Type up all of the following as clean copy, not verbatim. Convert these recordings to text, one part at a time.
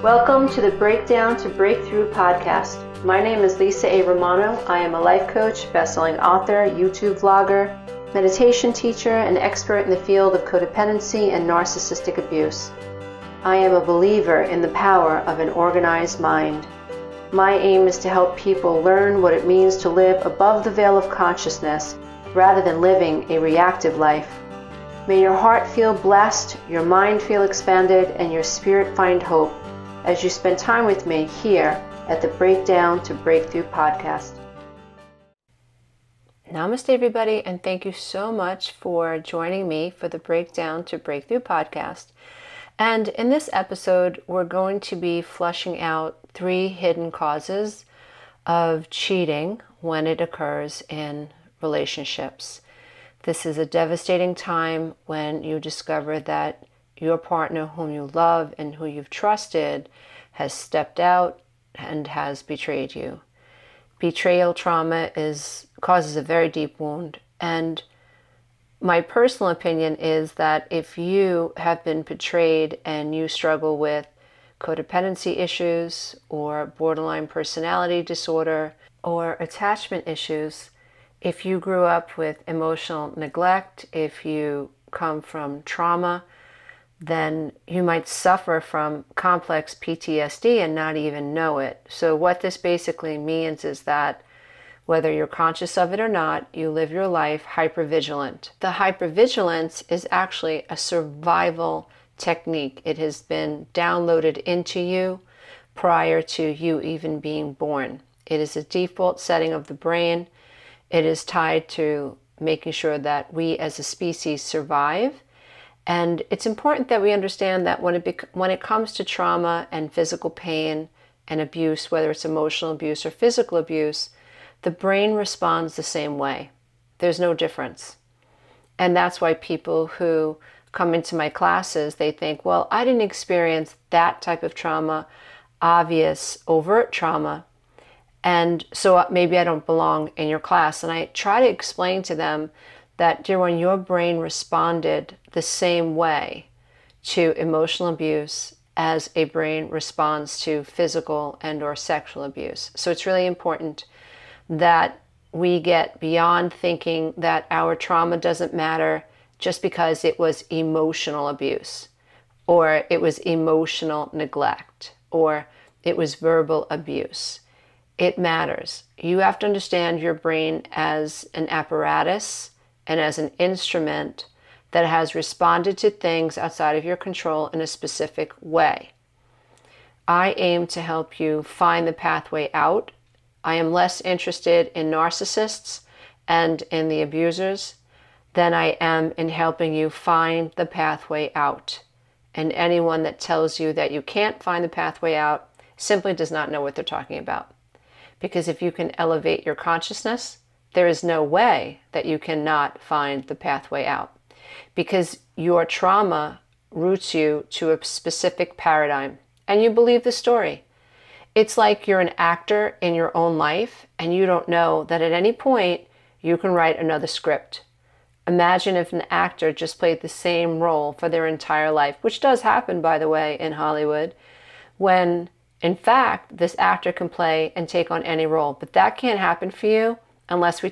Welcome to the Breakdown to Breakthrough podcast. My name is Lisa A. Romano. I am a life coach, best-selling author, YouTube vlogger, meditation teacher, and expert in the field of codependency and narcissistic abuse. I am a believer in the power of an organized mind. My aim is to help people learn what it means to live above the veil of consciousness rather than living a reactive life. May your heart feel blessed, your mind feel expanded, and your spirit find hope as you spend time with me here at the Breakdown to Breakthrough podcast. Namaste everybody, and thank you so much for joining me for the Breakdown to Breakthrough podcast. And in this episode, we're going to be flushing out 3 hidden causes of cheating when it occurs in relationships. This is a devastating time when you discover that your partner whom you love and who you've trusted has stepped out and has betrayed you. Betrayal trauma causes a very deep wound, and my personal opinion is that if you have been betrayed and you struggle with codependency issues or borderline personality disorder or attachment issues, if you grew up with emotional neglect, if you come from trauma, then you might suffer from complex PTSD and not even know it. So what this basically means is that whether you're conscious of it or not, you live your life hypervigilant. The hypervigilance is actually a survival technique. It has been downloaded into you prior to you even being born. It is a default setting of the brain. It is tied to making sure that we as a species survive. And it's important that we understand that when it comes to trauma and physical pain and abuse, whether it's emotional abuse or physical abuse, the brain responds the same way. There's no difference. And that's why people who come into my classes, they think, well, I didn't experience that type of trauma, obvious, overt trauma, and so maybe I don't belong in your class. And I try to explain to them that, dear one, your brain responded the same way to emotional abuse as a brain responds to physical and or sexual abuse. So it's really important that we get beyond thinking that our trauma doesn't matter just because it was emotional abuse, or it was emotional neglect, or it was verbal abuse. It matters. You have to understand your brain as an apparatus and as an instrument that has responded to things outside of your control in a specific way. I aim to help you find the pathway out. I am less interested in narcissists and in the abusers than I am in helping you find the pathway out. And anyone that tells you that you can't find the pathway out simply does not know what they're talking about. Because if you can elevate your consciousness, there is no way that you cannot find the pathway out. Because your trauma roots you to a specific paradigm, and you believe the story. It's like you're an actor in your own life, and you don't know that at any point you can write another script. Imagine if an actor just played the same role for their entire life, which does happen, by the way, in Hollywood, when in fact this actor can play and take on any role. But that can't happen for you unless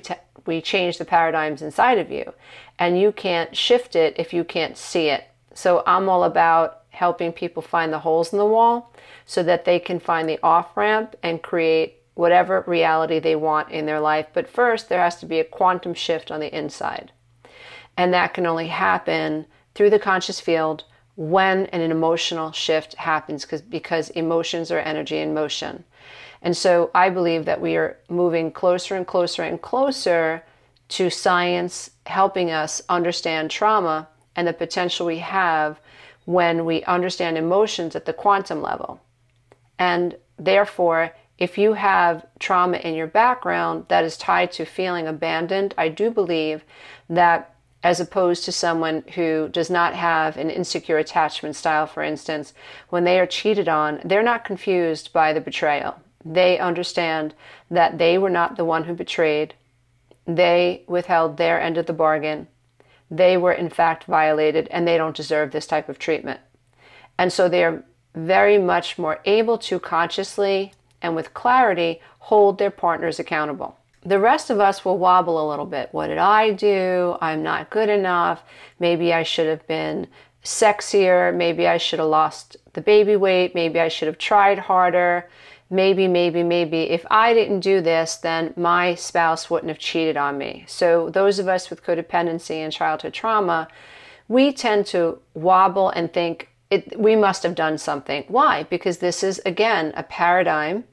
we change the paradigms inside of you. And you can't shift it if you can't see it. So I'm all about helping people find the holes in the wall so that they can find the off-ramp and create whatever reality they want in their life. But first, there has to be a quantum shift on the inside. And that can only happen through the conscious field when an emotional shift happens, because emotions are energy in motion. And so I believe that we are moving closer and closer and closer to science helping us understand trauma and the potential we have when we understand emotions at the quantum level. And therefore, if you have trauma in your background that is tied to feeling abandoned, I do believe that as opposed to someone who does not have an insecure attachment style, for instance, when they are cheated on, they're not confused by the betrayal. They understand that they were not the one who betrayed. They withheld their end of the bargain. They were in fact violated, and they don't deserve this type of treatment. And so they're very much more able to consciously and with clarity hold their partners accountable. The rest of us will wobble a little bit. What did I do? I'm not good enough. Maybe I should have been sexier. Maybe I should have lost the baby weight. Maybe I should have tried harder. Maybe. If I didn't do this, then my spouse wouldn't have cheated on me. So those of us with codependency and childhood trauma, we tend to wobble and think we must have done something. Why? Because this is, again, a paradigm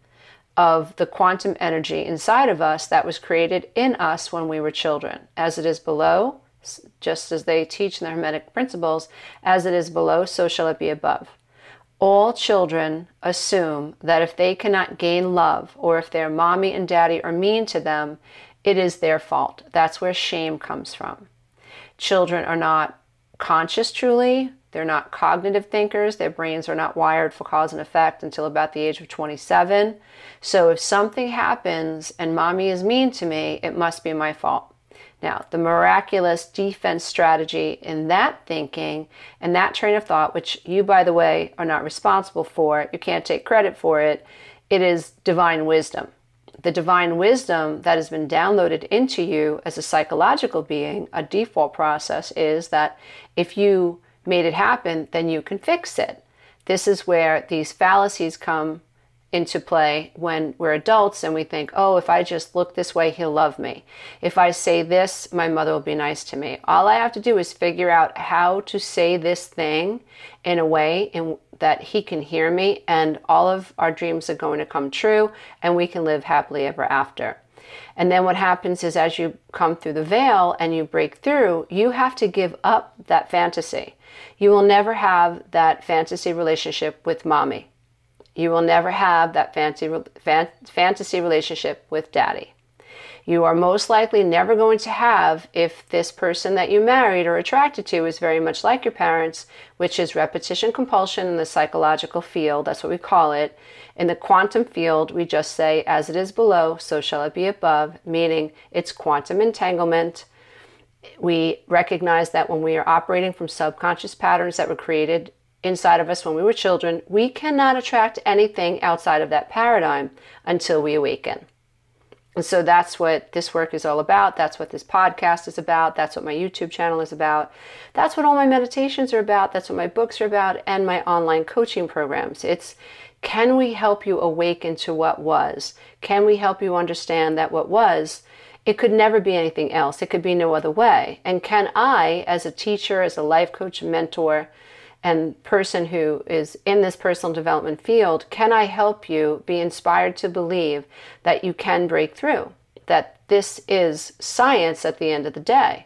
of the quantum energy inside of us that was created in us when we were children. As it is below, just as they teach in the Hermetic principles, as it is below, so shall it be above. All children assume that if they cannot gain love, or if their mommy and daddy are mean to them, it is their fault. That's where shame comes from. Children are not conscious truly. They're not cognitive thinkers. Their brains are not wired for cause and effect until about the age of 27. So if something happens and mommy is mean to me, it must be my fault. Now, the miraculous defense strategy in that thinking and that train of thought, which you, by the way, are not responsible for, you can't take credit for it, it is divine wisdom. The divine wisdom that has been downloaded into you as a psychological being, a default process is that if you made it happen, then you can fix it. This is where these fallacies come into play when we're adults and we think, oh, if I just look this way, he'll love me. If I say this, my mother will be nice to me. All I have to do is figure out how to say this thing in a way that he can hear me, and all of our dreams are going to come true, and we can live happily ever after. And then what happens is, as you come through the veil and you break through, you have to give up that fantasy. You will never have that fantasy relationship with mommy. You will never have that fantasy relationship with daddy. You are most likely never going to have if this person that you married or attracted to is very much like your parents, which is repetition compulsion in the psychological field. That's what we call it. In the quantum field, we just say, as it is below, so shall it be above, meaning it's quantum entanglement. We recognize that when we are operating from subconscious patterns that were created inside of us when we were children, we cannot attract anything outside of that paradigm until we awaken. And so that's what this work is all about. That's what this podcast is about. That's what my YouTube channel is about. That's what all my meditations are about. That's what my books are about, and my online coaching programs. It's, can we help you awaken to what was? Can we help you understand that what was, it could never be anything else. It could be no other way. And can I, as a teacher, as a life coach, mentor, and person who is in this personal development field, can I help you be inspired to believe that you can break through, that this is science at the end of the day.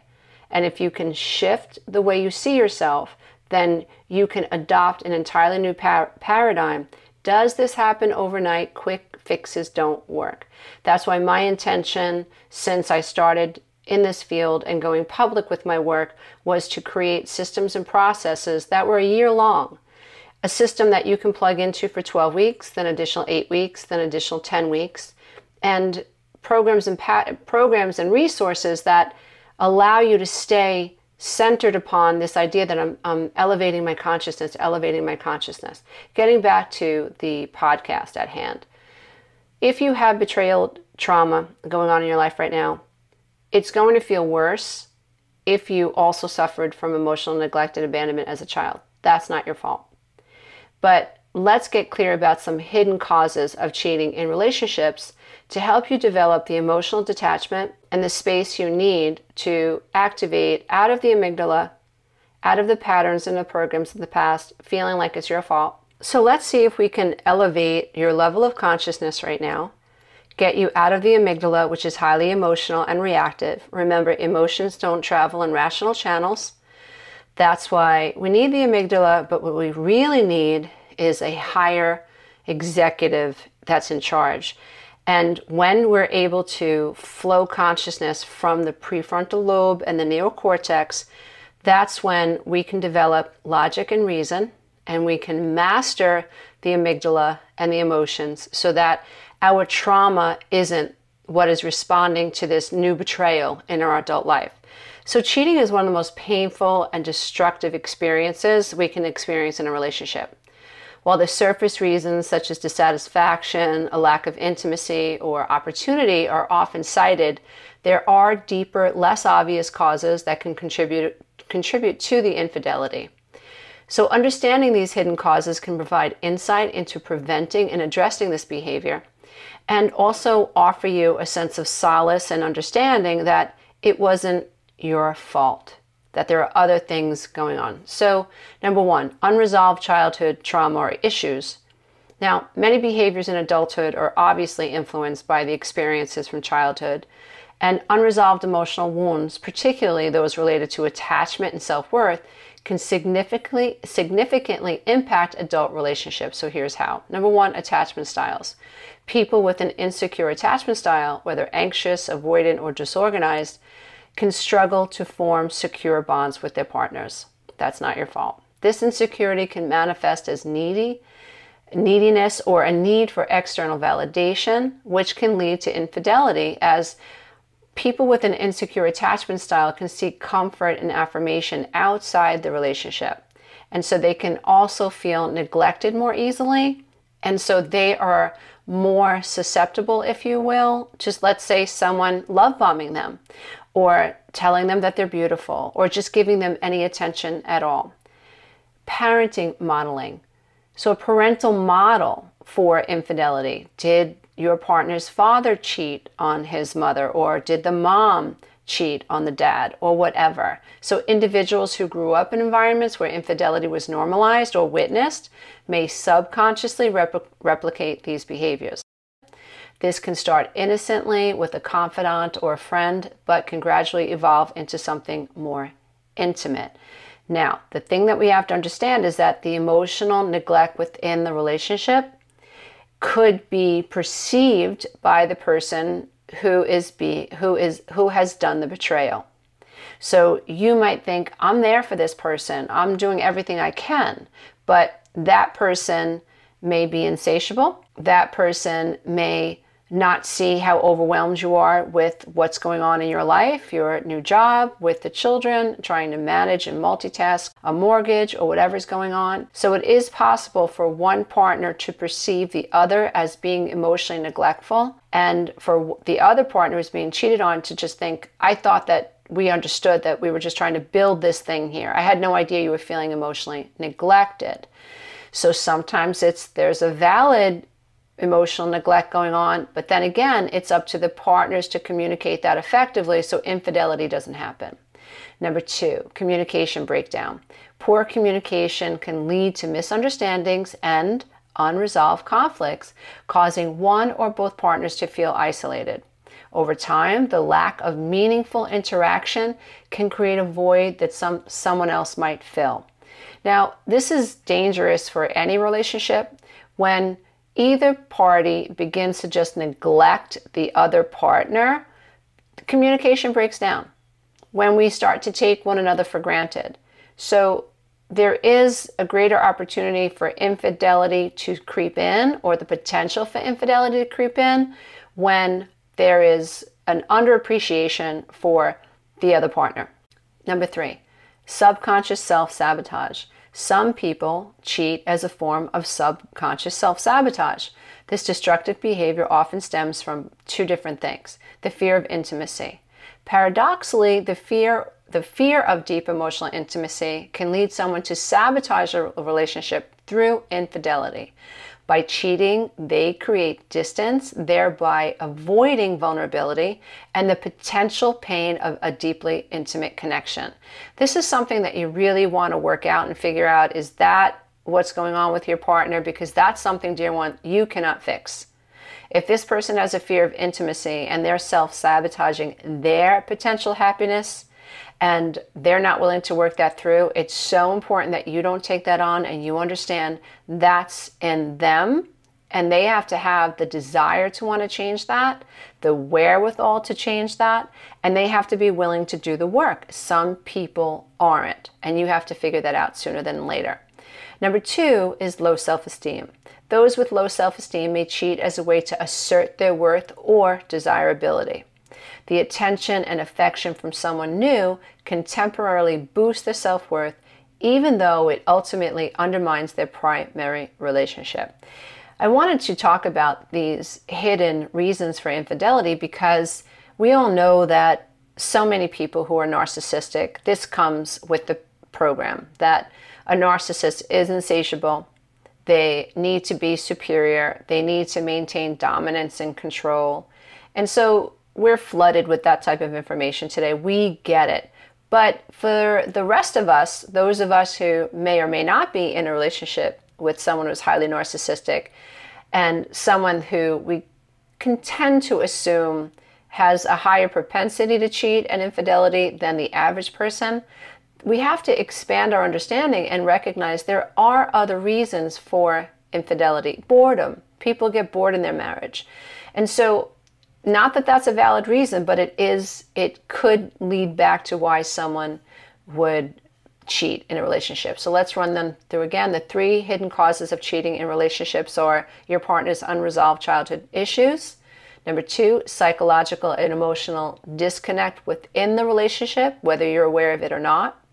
And if you can shift the way you see yourself, then you can adopt an entirely new paradigm. Does this happen overnight? Quick fixes don't work. That's why my intention, since I started in this field and going public with my work, was to create systems and processes that were a year long. A system that you can plug into for 12 weeks, then additional 8 weeks, then additional 10 weeks, and programs and resources that allow you to stay centered upon this idea that I'm elevating my consciousness, Getting back to the podcast at hand. If you have betrayal trauma going on in your life right now, it's going to feel worse if you also suffered from emotional neglect and abandonment as a child. That's not your fault. But let's get clear about some hidden causes of cheating in relationships to help you develop the emotional detachment and the space you need to activate out of the amygdala, out of the patterns and the programs of the past, feeling like it's your fault. So let's see if we can elevate your level of consciousness right now, get you out of the amygdala, which is highly emotional and reactive. Remember, emotions don't travel in rational channels. That's why we need the amygdala, but what we really need is a higher executive that's in charge. And when we're able to flow consciousness from the prefrontal lobe and the neocortex, that's when we can develop logic and reason, and we can master the amygdala and the emotions so that our trauma isn't what is responding to this new betrayal in our adult life. So cheating is one of the most painful and destructive experiences we can experience in a relationship. While the surface reasons such as dissatisfaction, a lack of intimacy, or opportunity are often cited, there are deeper, less obvious causes that can contribute to the infidelity. So understanding these hidden causes can provide insight into preventing and addressing this behavior, and also offer you a sense of solace and understanding that it wasn't your fault, that there are other things going on. So, number one, unresolved childhood trauma or issues. Now, many behaviors in adulthood are obviously influenced by the experiences from childhood, and unresolved emotional wounds, particularly those related to attachment and self-worth, can significantly impact adult relationships. So here's how. Number one, attachment styles. People with an insecure attachment style, whether anxious, avoidant, or disorganized, can struggle to form secure bonds with their partners. That's not your fault. This insecurity can manifest as neediness or a need for external validation, which can lead to infidelity, as people with an insecure attachment style can seek comfort and affirmation outside the relationship. And so they can also feel neglected more easily. And so they are more susceptible, if you will, just let's say someone love bombing them, or telling them that they're beautiful, or just giving them any attention at all. Parenting modeling. So a parental model for infidelity. Did your partner's father cheat on his mother, or did the mom cheat on the dad, or whatever? So individuals who grew up in environments where infidelity was normalized or witnessed may subconsciously replicate these behaviors. This can start innocently with a confidant or a friend, but can gradually evolve into something more intimate. Now, the thing that we have to understand is that the emotional neglect within the relationship could be perceived by the person who has done the betrayal. So you might think, I'm there for this person, I'm doing everything I can, but that person may be insatiable. That person may not see how overwhelmed you are with what's going on in your life, your new job, with the children, trying to manage and multitask a mortgage or whatever's going on. So it is possible for one partner to perceive the other as being emotionally neglectful, and for the other partner who's being cheated on to just think, I thought that we understood that we were just trying to build this thing here. I had no idea you were feeling emotionally neglected. So sometimes there's a valid emotional neglect going on, but then again, it's up to the partners to communicate that effectively so infidelity doesn't happen. Number two, communication breakdown. Poor communication can lead to misunderstandings and unresolved conflicts, causing one or both partners to feel isolated. Over time, the lack of meaningful interaction can create a void that someone else might fill. Now, this is dangerous for any relationship when either party begins to just neglect the other partner. Communication breaks down when we start to take one another for granted. So there is a greater opportunity for infidelity to creep in, or the potential for infidelity to creep in, when there is an underappreciation for the other partner. Number three, subconscious self-sabotage. Some people cheat as a form of subconscious self-sabotage. This destructive behavior often stems from two different things: the fear of intimacy. Paradoxically, the fear of deep emotional intimacy can lead someone to sabotage a relationship through infidelity. By cheating, they create distance, thereby avoiding vulnerability and the potential pain of a deeply intimate connection. This is something that you really want to work out and figure out, is that what's going on with your partner? Because that's something, dear one, you cannot fix. If this person has a fear of intimacy and they're self-sabotaging their potential happiness, and they're not willing to work that through, it's so important that you don't take that on, and you understand that's in them, and they have to have the desire to want to change that, the wherewithal to change that, and they have to be willing to do the work. Some people aren't, and you have to figure that out sooner than later. Number two is low self-esteem. Those with low self-esteem may cheat as a way to assert their worth or desirability. The attention and affection from someone new can temporarily boost their self-worth, even though it ultimately undermines their primary relationship. I wanted to talk about these hidden reasons for infidelity because we all know that so many people who are narcissistic, this comes with the program, that a narcissist is insatiable. They need to be superior. They need to maintain dominance and control. And so we're flooded with that type of information today. We get it. But for the rest of us, those of us who may or may not be in a relationship with someone who's highly narcissistic and someone who we can tend to assume has a higher propensity to cheat and infidelity than the average person, we have to expand our understanding and recognize there are other reasons for infidelity. Boredom. People get bored in their marriage. And so, not that that's a valid reason, but it could lead back to why someone would cheat in a relationship. So let's run them through again. The 3 hidden causes of cheating in relationships are your partner's unresolved childhood issues. Number 2, psychological and emotional disconnect within the relationship, whether you're aware of it or not,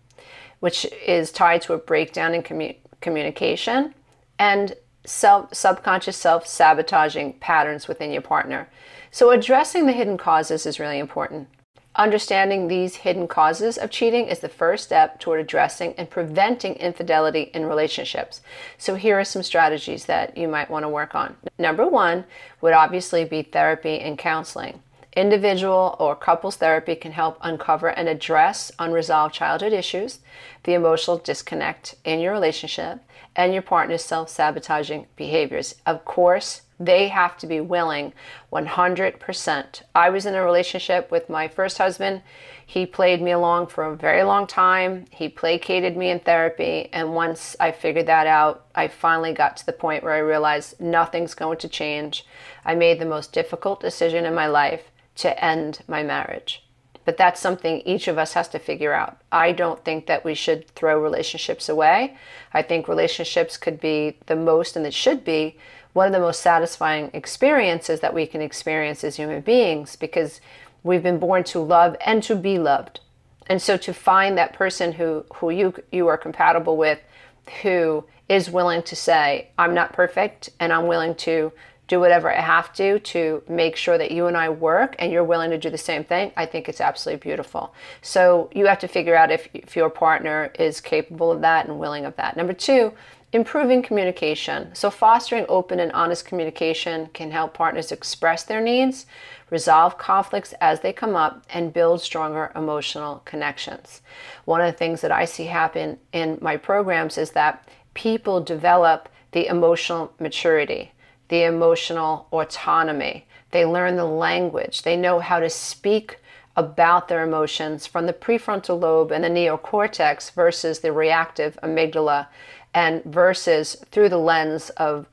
which is tied to a breakdown in communication, and subconscious self-sabotaging patterns within your partner. So addressing the hidden causes is really important. Understanding these hidden causes of cheating is the first step toward addressing and preventing infidelity in relationships. So here are some strategies that you might want to work on. Number 1 would obviously be therapy and counseling. Individual or couples therapy can help uncover and address unresolved childhood issues, the emotional disconnect in your relationship, and your partner's self-sabotaging behaviors. Of course, they have to be willing 100%. I was in a relationship with my first husband. He played me along for a very long time. He placated me in therapy. And once I figured that out, I finally got to the point where I realized nothing's going to change. I made the most difficult decision in my life to end my marriage. But that's something each of us has to figure out. I don't think that we should throw relationships away. I think relationships could be the most, and it should be, one of the most satisfying experiences that we can experience as human beings, because we've been born to love and to be loved. And so to find that person who you are compatible with, who is willing to say, I'm not perfect and I'm willing to do whatever I have to make sure that you and I work, and you're willing to do the same thing, I think it's absolutely beautiful. So you have to figure out if your partner is capable of that and willing of that. Number 2, improving communication. So fostering open and honest communication can help partners express their needs, resolve conflicts as they come up, and build stronger emotional connections. One of the things that I see happen in my programs is that people develop the emotional maturity, the emotional autonomy. They learn the language. They know how to speak about their emotions from the prefrontal lobe and the neocortex versus the reactive amygdala, and versus through the lens of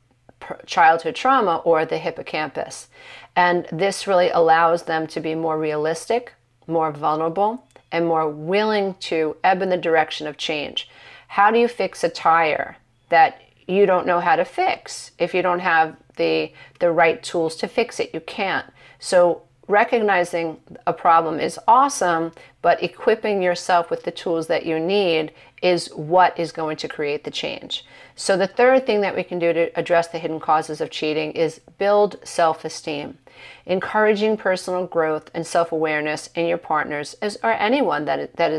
childhood trauma or the hippocampus. And this really allows them to be more realistic, more vulnerable, and more willing to ebb in the direction of change. How do you fix a tire that you don't know how to fix? If you don't have the right tools to fix it, you can't. So recognizing a problem is awesome, but equipping yourself with the tools that you need is what is going to create the change. So the third thing that we can do to address the hidden causes of cheating is build self-esteem. Encouraging personal growth and self-awareness in your partners or anyone that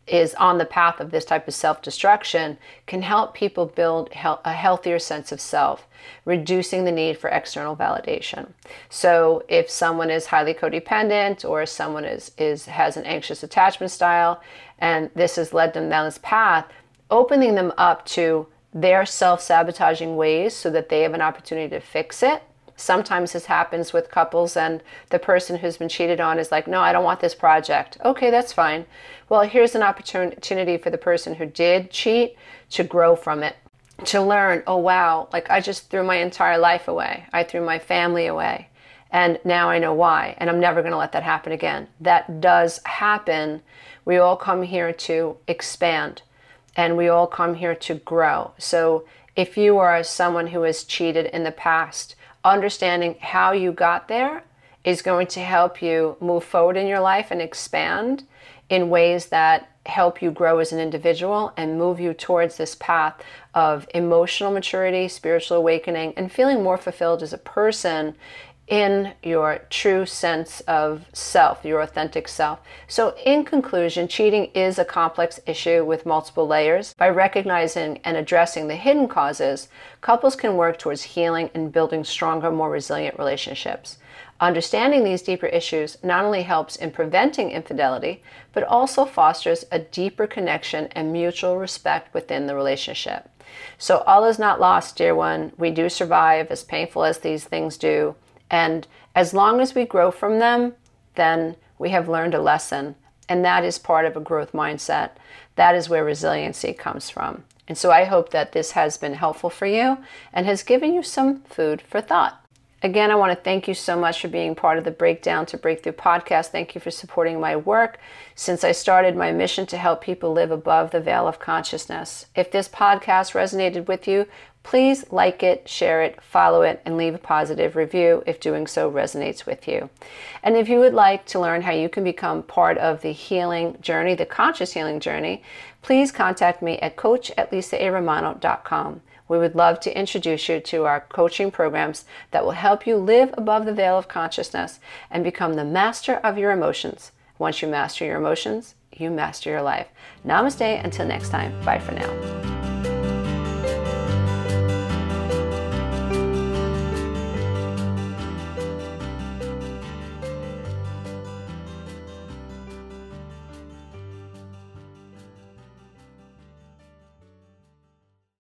is on the path of this type of self-destruction can help people build a healthier sense of self, reducing the need for external validation. So if someone is highly codependent, or someone has an anxious attachment style, and this has led them down this path, opening them up to their self-sabotaging ways so that they have an opportunity to fix it. Sometimes this happens with couples and the person who's been cheated on is like, no, I don't want this project. Okay, that's fine. Well, here's an opportunity for the person who did cheat to grow from it, to learn, oh wow, like I just threw my entire life away. I threw my family away. And now I know why. And I'm never going to let that happen again. That does happen. We all come here to expand, and we all come here to grow. So if you are someone who has cheated in the past, understanding how you got there is going to help you move forward in your life and expand. in ways that help you grow as an individual and move you towards this path of emotional maturity, spiritual awakening, and feeling more fulfilled as a person in your true sense of self, your authentic self. So in conclusion, cheating is a complex issue with multiple layers. By recognizing and addressing the hidden causes, couples can work towards healing and building stronger, more resilient relationships. Understanding these deeper issues not only helps in preventing infidelity, but also fosters a deeper connection and mutual respect within the relationship. So all is not lost, dear one. We do survive, as painful as these things do. And as long as we grow from them, then we have learned a lesson. And that is part of a growth mindset. That is where resiliency comes from. And so I hope that this has been helpful for you and has given you some food for thought. Again, I want to thank you so much for being part of the Breakdown to Breakthrough podcast. Thank you for supporting my work since I started my mission to help people live above the veil of consciousness. If this podcast resonated with you, please like it, share it, follow it, and leave a positive review if doing so resonates with you. And if you would like to learn how you can become part of the healing journey, the conscious healing journey, please contact me at coach@lisaaromano.com. We would love to introduce you to our coaching programs that will help you live above the veil of consciousness and become the master of your emotions. Once you master your emotions, you master your life. Namaste until next time. Bye for now.